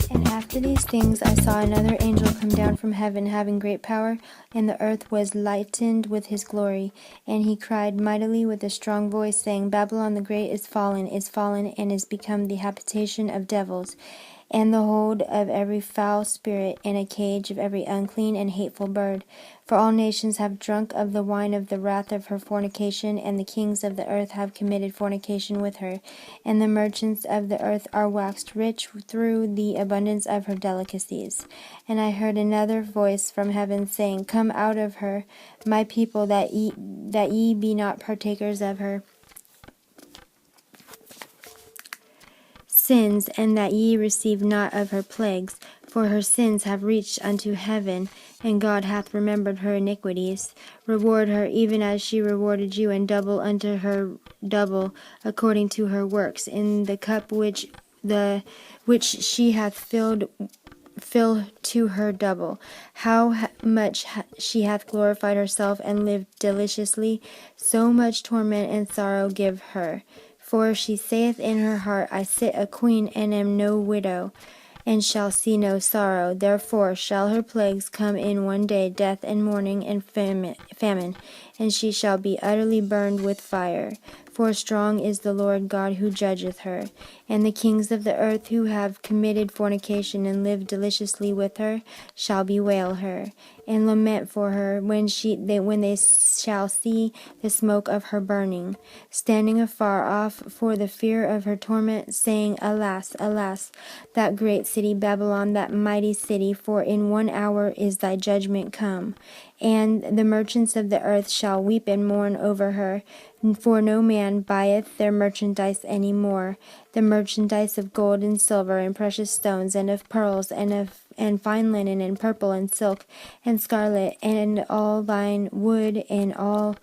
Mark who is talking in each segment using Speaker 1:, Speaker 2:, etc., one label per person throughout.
Speaker 1: And after these things I saw another angel come down from heaven, having great power, and the earth was lightened with his glory. And he cried mightily with a strong voice, saying, Babylon the great is fallen, and is become the habitation of devils, and the hold of every foul spirit, and a cage of every unclean and hateful bird. For all nations have drunk of the wine of the wrath of her fornication, and the kings of the earth have committed fornication with her, and the merchants of the earth are waxed rich through the abundance of her delicacies. And I heard another voice from heaven saying, Come out of her, my people, that ye be not partakers of her sins, and that ye receive not of her plagues, for her sins have reached unto heaven, and God hath remembered her iniquities. Reward her even as she rewarded you, and double unto her double according to her works. In the cup which she hath filled, fill to her double. How much she hath glorified herself and lived deliciously, so much torment and sorrow give her. For she saith in her heart, I sit a queen, and am no widow, and shall see no sorrow. Therefore shall her plagues come in one day, death and mourning and famine, and she shall be utterly burned with fire. For strong is the Lord God who judgeth her. And the kings of the earth who have committed fornication and lived deliciously with her shall bewail her, and lament for her when they shall see the smoke of her burning, standing afar off for the fear of her torment, saying, Alas, alas, that great city Babylon, that mighty city, for in 1 hour is thy judgment come. And the merchants of the earth shall weep and mourn over her, for no man buyeth their merchandise any more, the merchandise of gold and silver and precious stones, and of pearls, and fine linen, and purple, and silk, and scarlet, and all thine wood, and all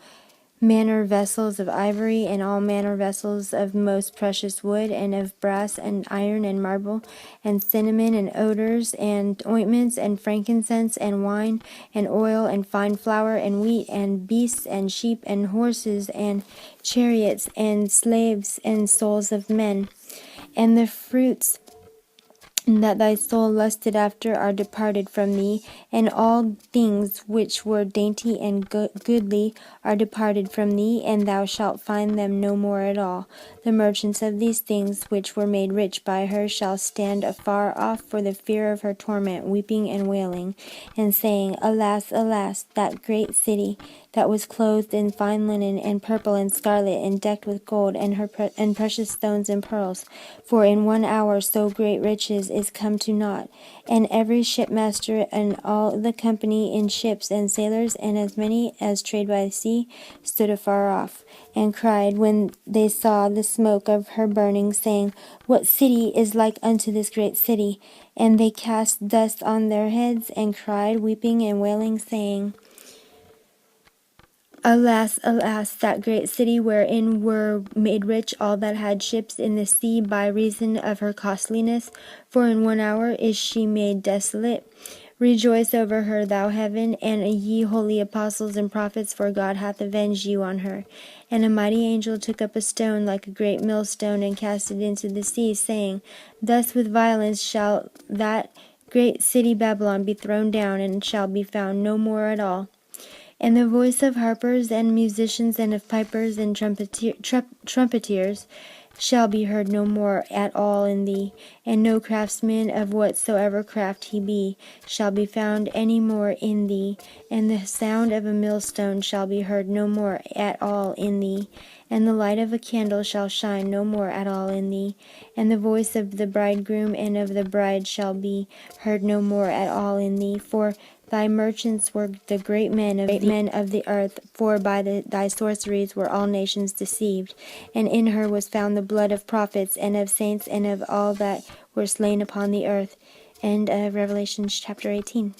Speaker 1: manner vessels of ivory, and all manner vessels of most precious wood, and of brass, and iron, and marble, and cinnamon, and odors, and ointments, and frankincense, and wine, and oil, and fine flour, and wheat, and beasts, and sheep, and horses, and chariots, and slaves, and souls of men. And the fruits that thy soul lusted after are departed from thee, and all things which were dainty and goodly are departed from thee, and thou shalt find them no more at all. The merchants of these things which were made rich by her shall stand afar off for the fear of her torment, weeping and wailing, and saying, Alas, alas, that great city, that was clothed in fine linen, and purple, and scarlet, and decked with gold, and precious stones, and pearls. For in 1 hour so great riches is come to naught. And every shipmaster, and all the company in ships, and sailors, and as many as trade by sea, stood afar off, and cried when they saw the smoke of her burning, saying, What city is like unto this great city? And they cast dust on their heads, and cried, weeping and wailing, saying, Alas, alas, that great city, wherein were made rich all that had ships in the sea by reason of her costliness, for in 1 hour is she made desolate. Rejoice over her, thou heaven, and ye holy apostles and prophets, for God hath avenged you on her. And a mighty angel took up a stone like a great millstone, and cast it into the sea, saying, Thus with violence shall that great city Babylon be thrown down, and shall be found no more at all. And the voice of harpers and musicians, and of pipers and trumpeters shall be heard no more at all in thee, and no craftsman of whatsoever craft he be shall be found any more in thee, and the sound of a millstone shall be heard no more at all in thee, and the light of a candle shall shine no more at all in thee, and the voice of the bridegroom and of the bride shall be heard no more at all in thee, for thy merchants were the great men of the earth, for by thy sorceries were all nations deceived. And in her was found the blood of prophets, and of saints, and of all that were slain upon the earth. End of Revelation chapter 18.